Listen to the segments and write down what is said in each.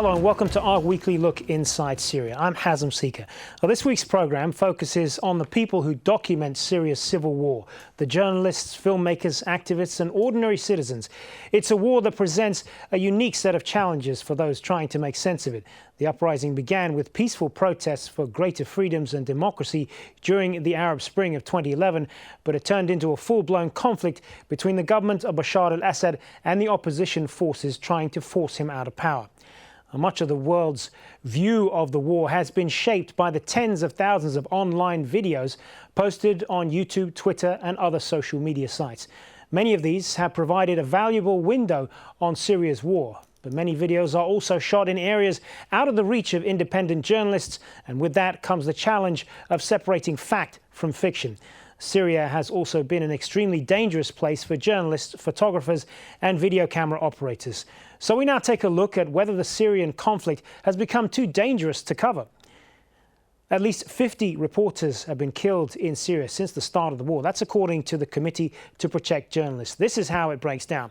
Hello and welcome to our weekly look inside Syria. I'm Hazem Sika. Well, this week's programme focuses on the people who document Syria's civil war, the journalists, filmmakers, activists and ordinary citizens. It's a war that presents a unique set of challenges for those trying to make sense of it. The uprising began with peaceful protests for greater freedoms and democracy during the Arab Spring of 2011, but it turned into a full-blown conflict between the government of Bashar al-Assad and the opposition forces trying to force him out of power. Much of the world's view of the war has been shaped by the tens of thousands of online videos posted on YouTube, Twitter and other social media sites. Many of these have provided a valuable window on Syria's war, but many videos are also shot in areas out of the reach of independent journalists, and with that comes the challenge of separating fact from fiction. Syria has also been an extremely dangerous place for journalists, photographers and video camera operators. So we now take a look at whether the Syrian conflict has become too dangerous to cover. At least 50 reporters have been killed in Syria since the start of the war. That's according to the Committee to Protect Journalists. This is how it breaks down.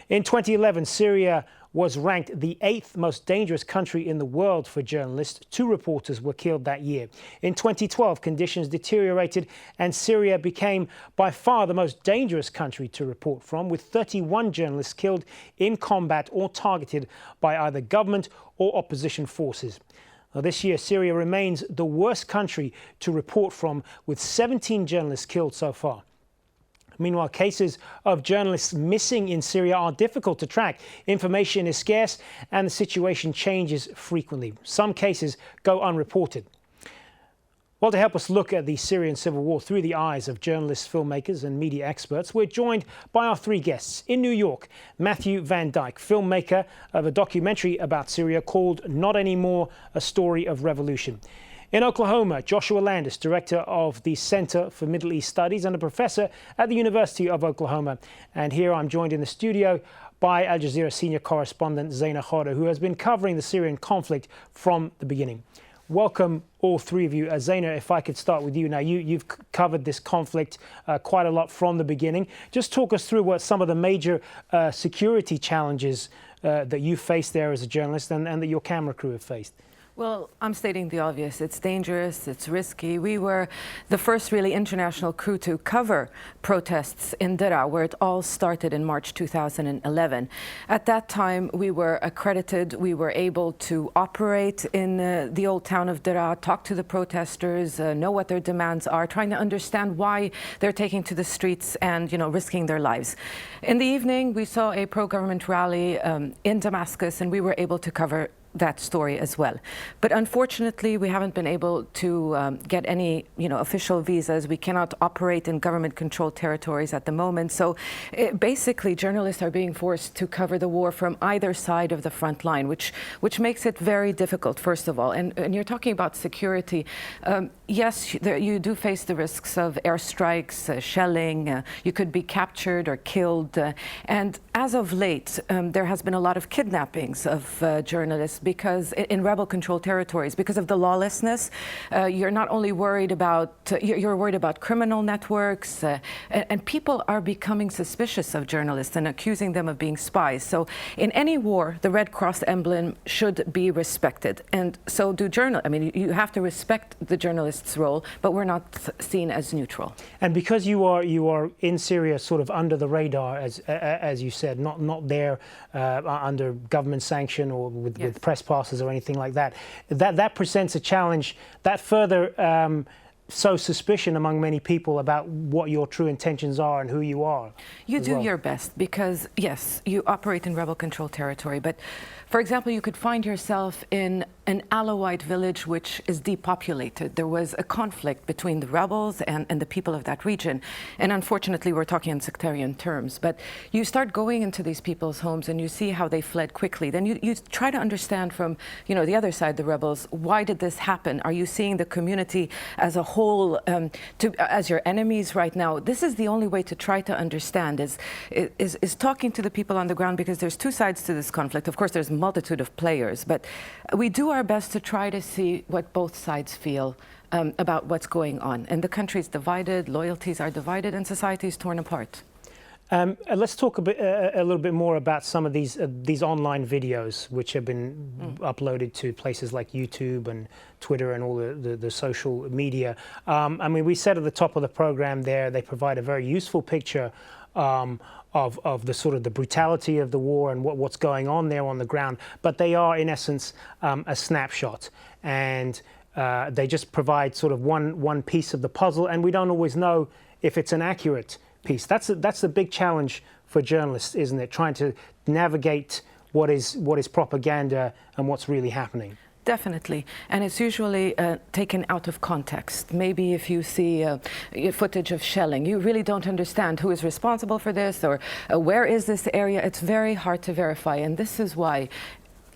In 2011, Syria was ranked the 8th most dangerous country in the world for journalists. 2 reporters were killed that year. In 2012, conditions deteriorated and Syria became by far the most dangerous country to report from, with 31 journalists killed in combat or targeted by either government or opposition forces. Now, this year, Syria remains the worst country to report from, with 17 journalists killed so far. Meanwhile, cases of journalists missing in Syria are difficult to track. Information is scarce and the situation changes frequently. Some cases go unreported. Well, to help us look at the Syrian civil war through the eyes of journalists, filmmakers and media experts, we're joined by our 3 guests. In New York, Matthew Van Dyke, filmmaker of a documentary about Syria called Not Anymore, A Story of Revolution. In Oklahoma, Joshua Landis, director of the Center for Middle East Studies and a professor at the University of Oklahoma. And here I'm joined in the studio by Al Jazeera senior correspondent Zeina Khodr, who has been covering the Syrian conflict from the beginning. Welcome, all 3 of you. Zeina, if I could start with you. Now, you've covered this conflict quite a lot from the beginning. Just talk us through what some of the major security challenges that you faced there as a journalist and that your camera crew have faced. Well, I'm stating the obvious. It's dangerous, it's risky. We were the first really international crew to cover protests in Daraa, where it all started in March 2011. At that time, we were accredited. We were able to operate in the old town of Daraa, talk to the protesters, know what their demands are, trying to understand why they're taking to the streets and, risking their lives. In the evening, we saw a pro-government rally in Damascus, and we were able to cover that story as well. But unfortunately, we haven't been able to get any, official visas. We cannot operate in government-controlled territories at the moment. So basically, journalists are being forced to cover the war from either side of the front line, which makes it very difficult, first of all. And you're talking about security. Yes, you do face the risks of airstrikes, shelling. You could be captured or killed. And as of late, there has been a lot of kidnappings of journalists because in rebel-controlled territories, because of the lawlessness. You're not only worried about, you're worried about criminal networks, and people are becoming suspicious of journalists and accusing them of being spies. So in any war, the Red Cross emblem should be respected. And so do journalists. I mean, you have to respect the journalist's role, but we're not seen as neutral. And because you are in Syria sort of under the radar, as you said, not there under government sanction or with press passes or anything like that. That presents a challenge that further sows suspicion among many people about what your true intentions are and who you are. You do your best because, yes, you operate in rebel-controlled territory, but for example, you could find yourself in an Alawite village which is depopulated. There was a conflict between the rebels and the people of that region. And unfortunately, we're talking in sectarian terms. But you start going into these people's homes and you see how they fled quickly. Then you try to understand from the other side, the rebels, why did this happen? Are you seeing the community as a whole as your enemies right now? This is the only way to try to understand is talking to the people on the ground, because there's 2 sides to this conflict. Of course, there's a multitude of players, but we do our best to try to see what both sides feel about what's going on. And the country is divided, loyalties are divided, and society is torn apart. Let's talk a little bit more about some of these online videos which have been uploaded to places like YouTube and Twitter and all the social media. I mean, we said at the top of the program there, they provide a very useful picture of the sort of the brutality of the war and what's going on there on the ground. But they are, in essence, a snapshot, and they just provide sort of one piece of the puzzle, and we don't always know if it's an accurate piece. That's a big challenge for journalists, isn't it? Trying to navigate what is propaganda and what's really happening. Definitely, and it's usually taken out of context. Maybe if you see footage of shelling, you really don't understand who is responsible for this or where is this area. It's very hard to verify, and this is why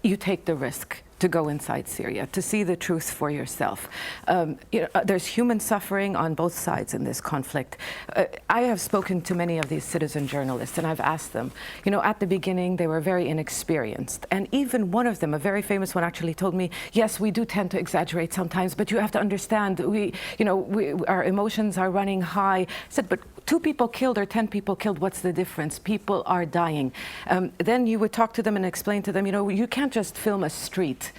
you take the risk to go inside Syria, to see the truth for yourself. There's human suffering on both sides in this conflict. I have spoken to many of these citizen journalists, and I've asked them, at the beginning they were very inexperienced, and even one of them, a very famous one, actually told me, yes, we do tend to exaggerate sometimes, but you have to understand, our emotions are running high. I said, but 2 people killed or 10 people killed, what's the difference? People are dying. Then you would talk to them and explain to them, you can't just film a street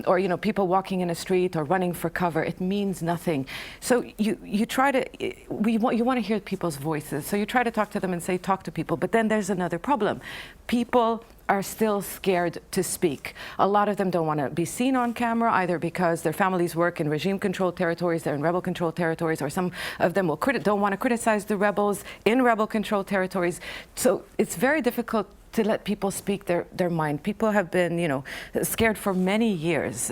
or people walking in a street or running for cover. It means nothing. So you try to, you want to hear people's voices. So you try to talk to them and say, talk to people. But then there's another problem. People are still scared to speak. A lot of them don't want to be seen on camera, either because their families work in regime-controlled territories, they're in rebel-controlled territories, or some of them don't want to criticize the rebels in rebel-controlled territories. So it's very difficult to let people speak their mind. People have been, scared for many years,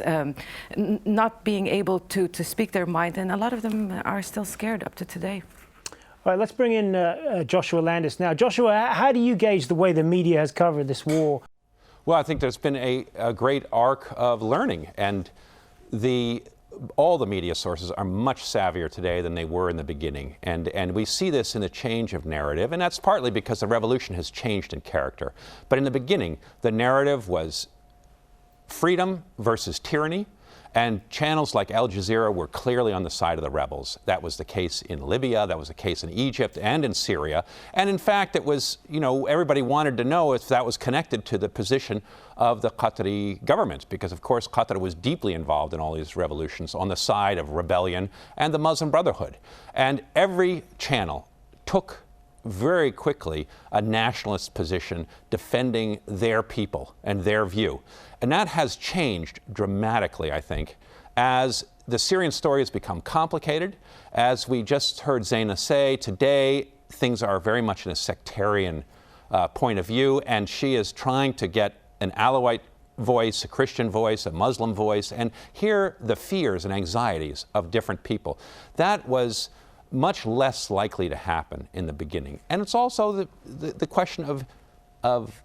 not being able to speak their mind, and a lot of them are still scared up to today. All right, let's bring in Joshua Landis now. Joshua, how do you gauge the way the media has covered this war? Well, I think there's been a great arc of learning, and all the media sources are much savvier today than they were in the beginning. And we see this in the change of narrative, and that's partly because the revolution has changed in character. But in the beginning, the narrative was freedom versus tyranny, and channels like Al Jazeera were clearly on the side of the rebels. That was the case in Libya, that was the case in Egypt and in Syria. And in fact, it was, everybody wanted to know if that was connected to the position of the Qatari government, because of course Qatar was deeply involved in all these revolutions on the side of rebellion and the Muslim Brotherhood. And every channel took very quickly a nationalist position defending their people and their view. And that has changed dramatically, I think, as the Syrian story has become complicated. As we just heard Zeina say, today things are very much in a sectarian point of view, and she is trying to get an Alawite voice, a Christian voice, a Muslim voice, and hear the fears and anxieties of different people. That was much less likely to happen in the beginning. And it's also the question of,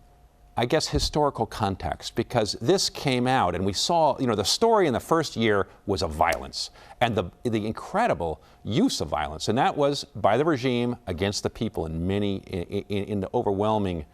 I guess, historical context, because this came out and we saw, the story in the first year was of violence and the incredible use of violence. And that was by the regime against the people in the overwhelming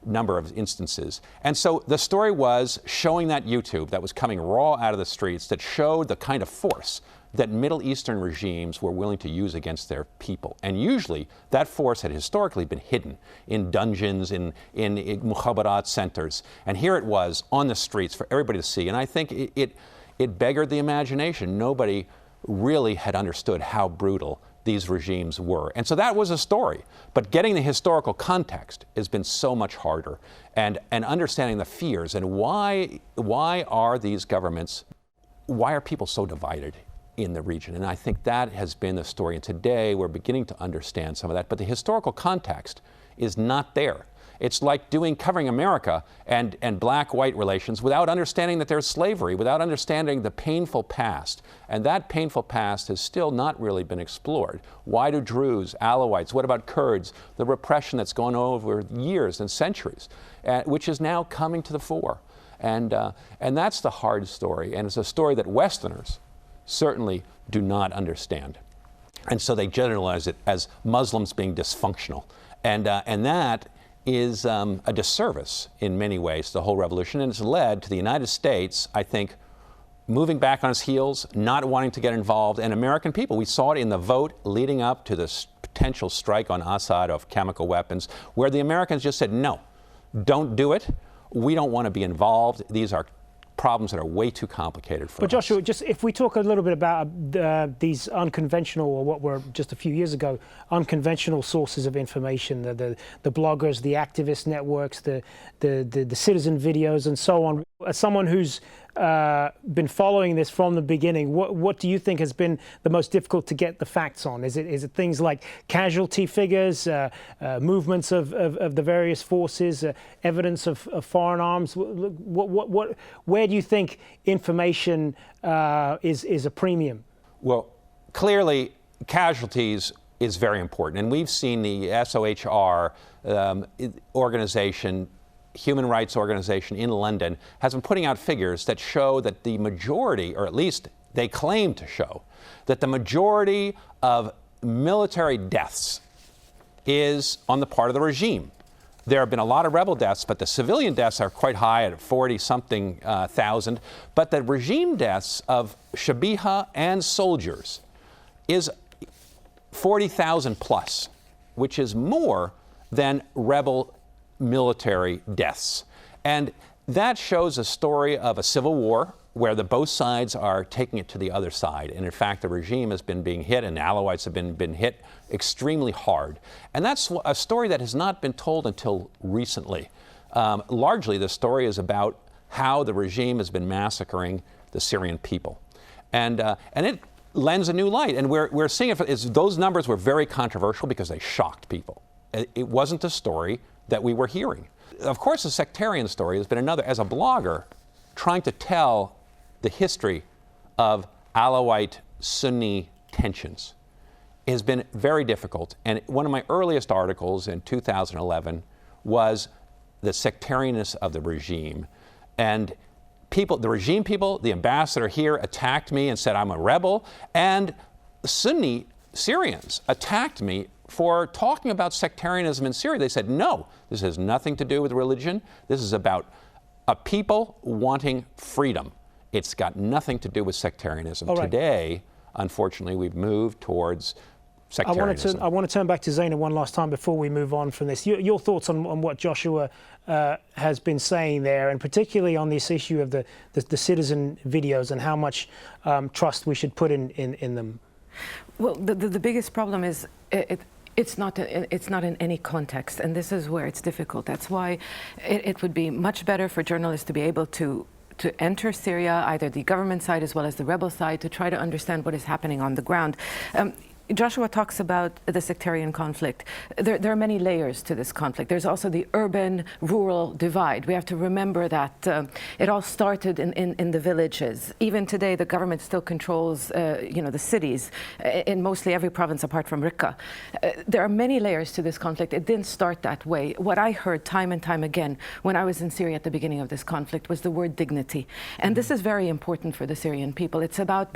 number of instances. And so the story was showing that YouTube that was coming raw out of the streets, that showed the kind of force that Middle Eastern regimes were willing to use against their people. And usually that force had historically been hidden in dungeons, in mukhabarat centers. And here it was on the streets for everybody to see. And I think it beggared the imagination. Nobody really had understood how brutal these regimes were. And so that was a story. But getting the historical context has been so much harder, and understanding the fears and why are these governments, why are people so divided in the region? And I think that has been the story. And today we're beginning to understand some of that, but the historical context is not there. It's like covering America and black-white relations without understanding that there's slavery, without understanding the painful past. And that painful past has still not really been explored. Why do Druze, Alawites, what about Kurds? The repression that's gone on over years and centuries, which is now coming to the fore. And that's the hard story. And it's a story that Westerners certainly do not understand. And so they generalize it as Muslims being dysfunctional. And that is a disservice in many ways to the whole revolution, and it's led to the United States, I think, moving back on its heels, not wanting to get involved, and American people. We saw it in the vote leading up to this potential strike on Assad of chemical weapons, where the Americans just said, no, don't do it. We don't want to be involved. These are problems that are way too complicated for us. But Joshua, just if we talk a little bit about these unconventional, or what were just a few years ago, unconventional sources of information, the bloggers, the activist networks, the citizen videos and so on. As someone who's been following this from the beginning, what do you think has been the most difficult to get the facts on? Is it things like casualty figures, movements of the various forces, evidence of foreign arms? Where do you think information is a premium? Well, clearly casualties is very important, and we've seen the SOHR organization, human rights organization in London, has been putting out figures that show that the majority, or at least they claim to show, that the majority of military deaths is on the part of the regime. There have been a lot of rebel deaths, but the civilian deaths are quite high at 40-something thousand. But the regime deaths of Shabiha and soldiers is 40,000 plus, which is more than rebel military deaths. And that shows a story of a civil war where both sides are taking it to the other side. And in fact, the regime has been being hit, and the Alawites have been hit extremely hard. And that's a story that has not been told until recently. Largely, the story is about how the regime has been massacring the Syrian people. And it lends a new light. And we're seeing it, those numbers were very controversial because they shocked people. It wasn't a story that we were hearing. Of course, the sectarian story has been another. As a blogger, trying to tell the history of Alawite-Sunni tensions has been very difficult. And one of my earliest articles in 2011 was the sectarianness of the regime. And people, the regime people, the ambassador here attacked me and said I'm a rebel. And Sunni Syrians attacked me for talking about sectarianism in Syria. They said, no, this has nothing to do with religion. This is about a people wanting freedom. It's got nothing to do with sectarianism. Right. Today, unfortunately, we've moved towards sectarianism. I want to turn back to Zeina one last time before we move on from this. Your thoughts on what Joshua has been saying there, and particularly on this issue of the citizen videos and how much trust we should put in them. Well, the biggest problem is it's not in any context, and this is where it's difficult. That's why it would be much better for journalists to be able to enter Syria, either the government side as well as the rebel side, to try to understand what is happening on the ground. Joshua talks about the sectarian conflict. There are many layers to this conflict. There's also the urban-rural divide. We have to remember that it all started in the villages. Even today, the government still controls, the cities in mostly every province apart from Raqqa. There are many layers to this conflict. It didn't start that way. What I heard time and time again when I was in Syria at the beginning of this conflict was the word dignity. And this is very important for the Syrian people. It's about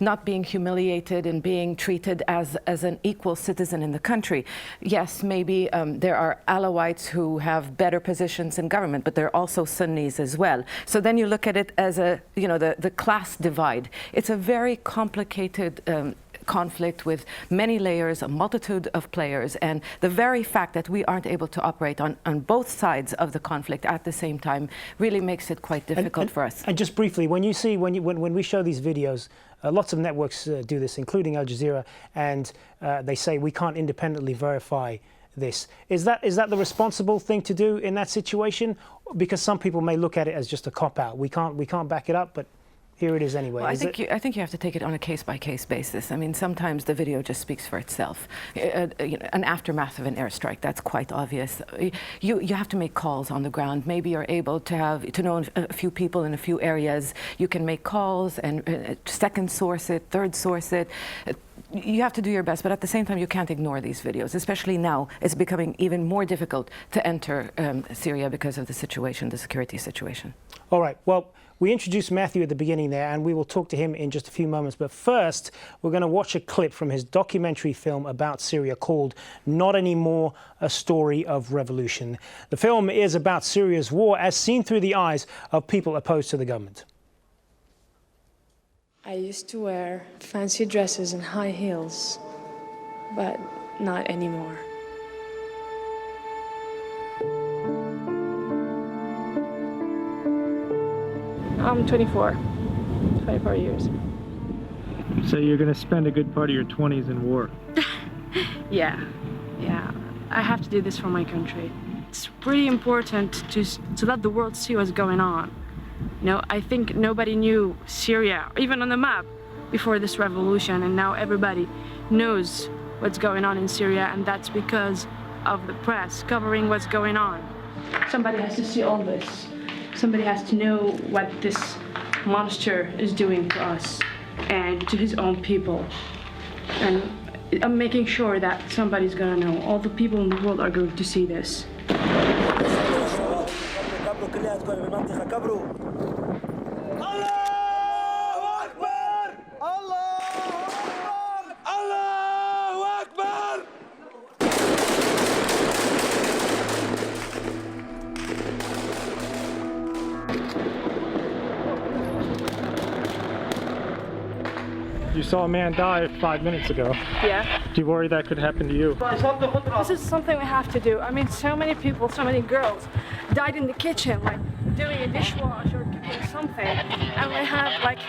not being humiliated and being treated as an equal citizen in the country. Yes, maybe there are Alawites who have better positions in government, but there are also Sunnis as well. So then you look at it as the class divide. It's a very complicated conflict with many layers, a multitude of players, and the very fact that we aren't able to operate on both sides of the conflict at the same time really makes it quite difficult for us. And just briefly, when we show these videos, lots of networks do this, including Al Jazeera, and they say we can't independently verify this. Is that the responsible thing to do in that situation? Because some people may look at it as just a cop-out. We can't back it up, but here it is anyway. Well, I think you have to take it on a case-by-case basis. I mean, sometimes the video just speaks for itself. An aftermath of an airstrike, that's quite obvious. You have to make calls on the ground. Maybe you're able to know a few people in a few areas. You can make calls and second source it, third source it. You have to do your best, but at the same time, you can't ignore these videos, especially now. It's becoming even more difficult to enter Syria because of the situation, the security situation. All right. Well, we introduced Matthew at the beginning there, and we will talk to him in just a few moments. But first, we're going to watch a clip from his documentary film about Syria called Not Anymore, A Story of Revolution. The film is about Syria's war as seen through the eyes of people opposed to the government. I used to wear fancy dresses and high heels, but not anymore. I'm 24 years. So you're going to spend a good part of your 20s in war? Yeah. I have to do this for my country. It's pretty important to let the world see what's going on. You know, I think nobody knew Syria, even on the map, before this revolution, and now everybody knows what's going on in Syria, and that's because of the press covering what's going on. Somebody has to see all this. Somebody has to know what this monster is doing to us and to his own people. And I'm making sure that somebody's gonna know. All the people in the world are going to see this. You saw a man die 5 minutes ago. Yeah. Do you worry that could happen to you? This is something we have to do. I mean, so many people, so many girls died in the kitchen, like doing a dishwash or cooking something. And we have like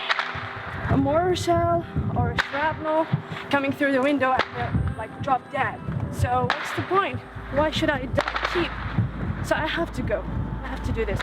a mortar shell or a shrapnel coming through the window and they're like drop dead. So what's the point? Why should I keep? So I have to go. I have to do this.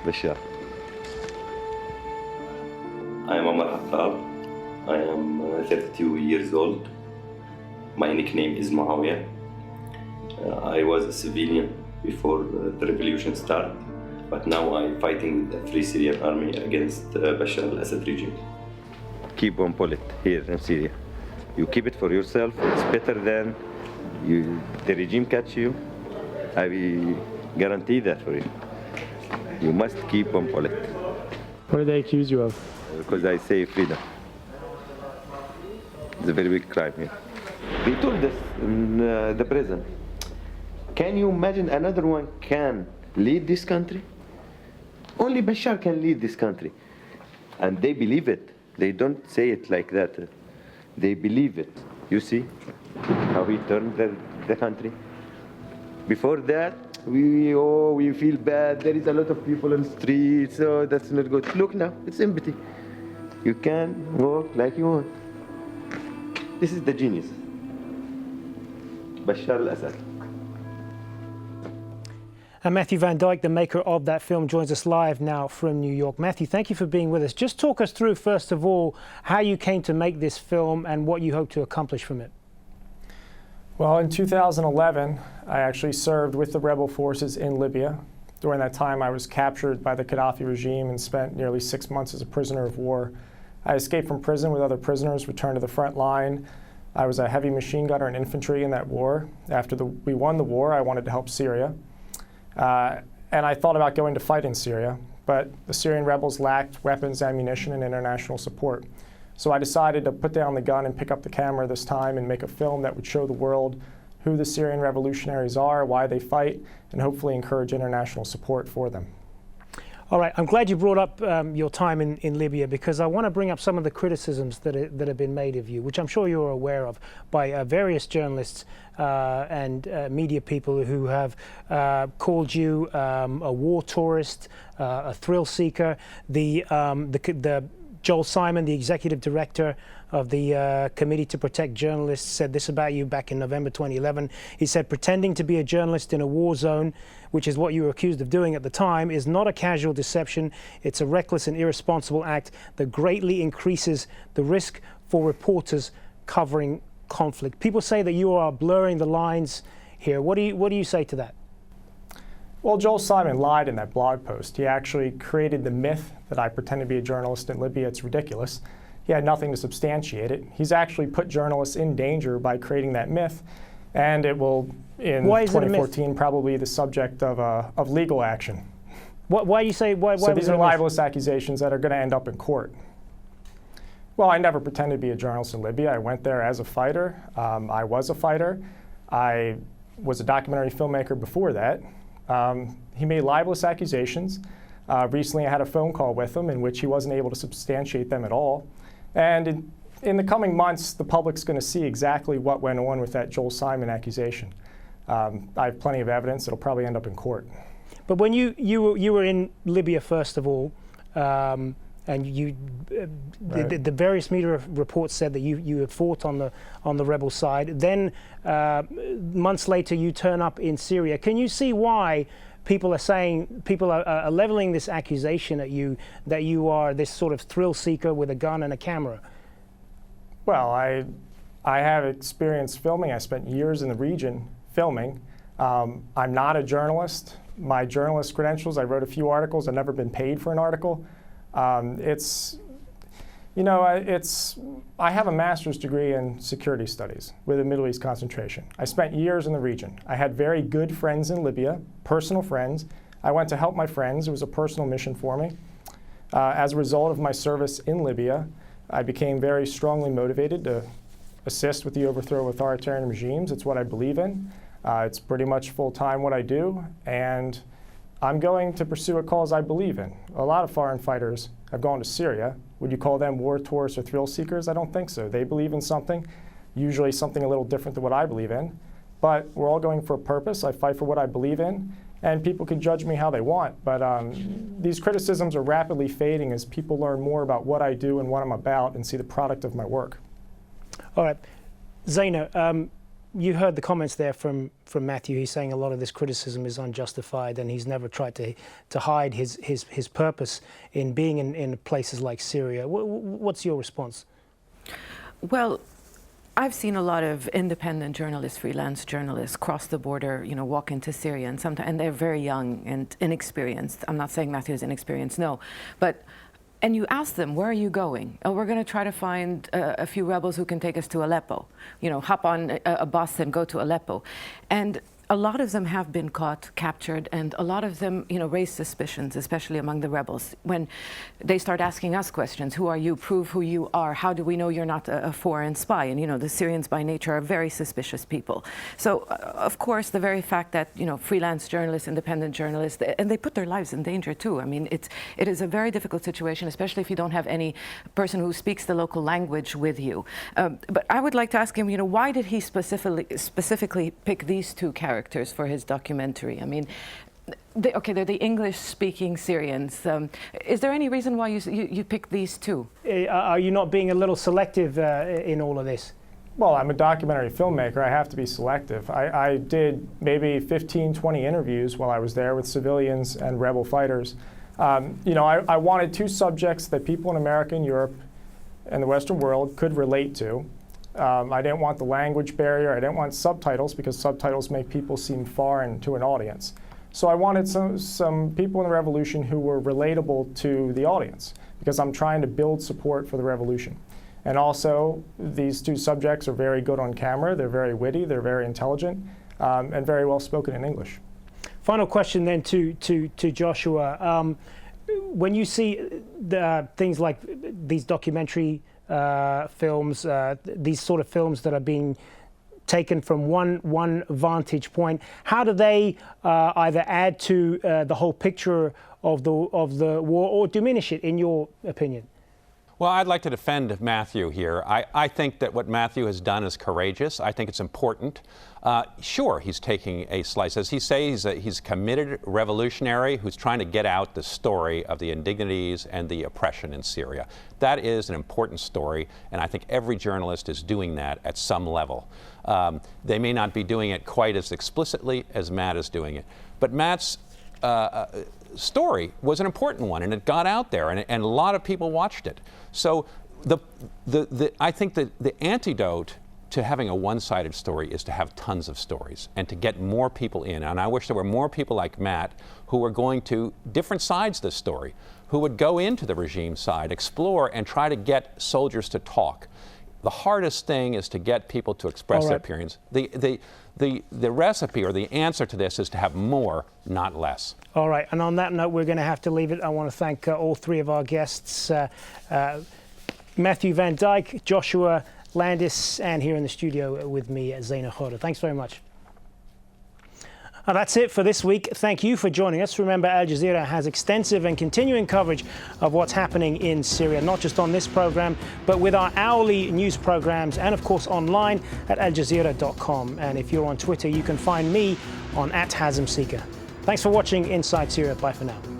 Bashar. I am Omar Hattab. I am 32 years old. My nickname is Muawiyah. I was a civilian before the revolution started, but now I'm fighting with the Free Syrian Army against Bashar al-Assad regime. Keep one bullet here in Syria. You keep it for yourself. It's better than the regime catch you. I will guarantee that for you. You must keep one bullet. What do they accuse you of? Because I say freedom. It's a very big crime here. They told us in the prison. Can you imagine another one can lead this country? Only Bashar can lead this country. And they believe it. They don't say it like that. They believe it. You see how he turned the country? Before that, we feel bad. There is a lot of people on the streets. Oh, that's not good. Look now, it's empty. You can walk like you want. This is the genius. Bashar al-Assad. And Matthew Van Dyke, the maker of that film, joins us live now from New York. Matthew, thank you for being with us. Just talk us through, first of all, how you came to make this film and what you hope to accomplish from it. Well, in 2011, I actually served with the rebel forces in Libya. During that time, I was captured by the Gaddafi regime and spent nearly 6 months as a prisoner of war. I escaped from prison with other prisoners, returned to the front line. I was a heavy machine gunner and infantry in that war. After we won the war, I wanted to help Syria. And I thought about going to fight in Syria, but the Syrian rebels lacked weapons, ammunition, and international support. So I decided to put down the gun and pick up the camera this time and make a film that would show the world who the Syrian revolutionaries are, why they fight, and hopefully encourage international support for them. All right, I'm glad you brought up your time in Libya, because I want to bring up some of the criticisms that have been made of you, which I'm sure you're aware of, by various journalists and media people who have called you a war tourist, a thrill seeker. The Joel Simon, the executive director of the Committee to Protect Journalists, said this about you back in November 2011. He said, pretending to be a journalist in a war zone, which is what you were accused of doing at the time, is not a casual deception. It's a reckless and irresponsible act that greatly increases the risk for reporters covering conflict. People say that you are blurring the lines here. What do you say to that? Well, Joel Simon lied in that blog post. He actually created the myth that I pretend to be a journalist in Libya. It's ridiculous. He had nothing to substantiate it. He's actually put journalists in danger by creating that myth, and it will, in 2014, probably be the subject of legal action. Why you say why? So these are libelous accusations that are going to end up in court. Well, I never pretended to be a journalist in Libya. I went there as a fighter. I was a fighter. I was a documentary filmmaker before that. He made libelous accusations. Recently, I had a phone call with him in which he wasn't able to substantiate them at all. And in the coming months, the public's going to see exactly what went on with that Joel Simon accusation. I have plenty of evidence. It'll probably end up in court. But when you were in Libya, first of all, and the various media reports said that you had fought on the rebel side. Then months later, you turn up in Syria. Can you see why people are leveling this accusation at you that you are this sort of thrill seeker with a gun and a camera? Well, I have experience filming. I spent years in the region filming. I'm not a journalist. My journalist credentials, I wrote a few articles. I've never been paid for an article. I have a master's degree in security studies with a Middle East concentration. I spent years in the region. I had very good friends in Libya, personal friends. I went to help my friends. It was a personal mission for me. As a result of my service in Libya, I became very strongly motivated to assist with the overthrow of authoritarian regimes. It's what I believe in. It's pretty much full-time what I do, and I'm going to pursue a cause I believe in. A lot of foreign fighters have gone to Syria. Would you call them war tourists or thrill seekers? I don't think so. They believe in something, usually something a little different than what I believe in. But we're all going for a purpose. I fight for what I believe in, and people can judge me how they want. But these criticisms are rapidly fading as people learn more about what I do and what I'm about and see the product of my work. All right. Zeina, you heard the comments there from Matthew. He's saying a lot of this criticism is unjustified, and he's never tried to hide his purpose in being in places like Syria. What's your response? Well, I've seen a lot of independent journalists, freelance journalists, cross the border, walk into Syria, and they're very young and inexperienced. I'm not saying Matthew is inexperienced, no, and you ask them, where are you going? Oh, we're going to try to find a few rebels who can take us to Aleppo. Hop on a bus and go to Aleppo. And a lot of them have been caught, captured, and a lot of them, raise suspicions, especially among the rebels. When they start asking us questions, who are you? Prove who you are. How do we know you're not a foreign spy? And, the Syrians by nature are very suspicious people. So, of course, the very fact that, freelance journalists, independent journalists, and they put their lives in danger too. I mean, it is a very difficult situation, especially if you don't have any person who speaks the local language with you. But I would like to ask him, why did he specifically pick these two characters for his documentary? I mean, they're the English-speaking Syrians. Is there any reason why you picked these two? Are you not being a little selective in all of this? Well, I'm a documentary filmmaker. I have to be selective. I did maybe 15, 20 interviews while I was there with civilians and rebel fighters. I wanted two subjects that people in America and Europe and the Western world could relate to. I didn't want the language barrier. I didn't want subtitles because subtitles make people seem foreign to an audience. So I wanted some people in the revolution who were relatable to the audience because I'm trying to build support for the revolution. And also, these two subjects are very good on camera. They're very witty. They're very intelligent and very well spoken in English. Final question then to Joshua. When you see things like these documentary films, these sort of films that are being taken from one vantage point, how do they either add to the whole picture of the war or diminish it, in your opinion? Well, I'd like to defend Matthew here. I think that what Matthew has done is courageous. I think it's important. Sure, he's taking a slice. As he says, he's a committed revolutionary who's trying to get out the story of the indignities and the oppression in Syria. That is an important story, and I think every journalist is doing that at some level. They may not be doing it quite as explicitly as Matt is doing it. But Matt's story was an important one, and it got out there, and a lot of people watched it. So I think that the antidote to having a one-sided story is to have tons of stories and to get more people in. And I wish there were more people like Matt who were going to different sides of this story, who would go into the regime side, explore, and try to get soldiers to talk. The hardest thing is to get people to express their opinions. The recipe or the answer to this is to have more, not less. All right, and on that note, we're going to have to leave it. I want to thank all three of our guests, Matthew Van Dyke, Joshua Landis, and here in the studio with me, Zeina Khodr. Thanks very much. That's it for this week. Thank you for joining us. Remember, Al Jazeera has extensive and continuing coverage of what's happening in Syria, not just on this program, but with our hourly news programs and, of course, online at aljazeera.com. And if you're on Twitter, you can find me on @Hazem Sika. Thanks for watching Inside Syria. Bye for now.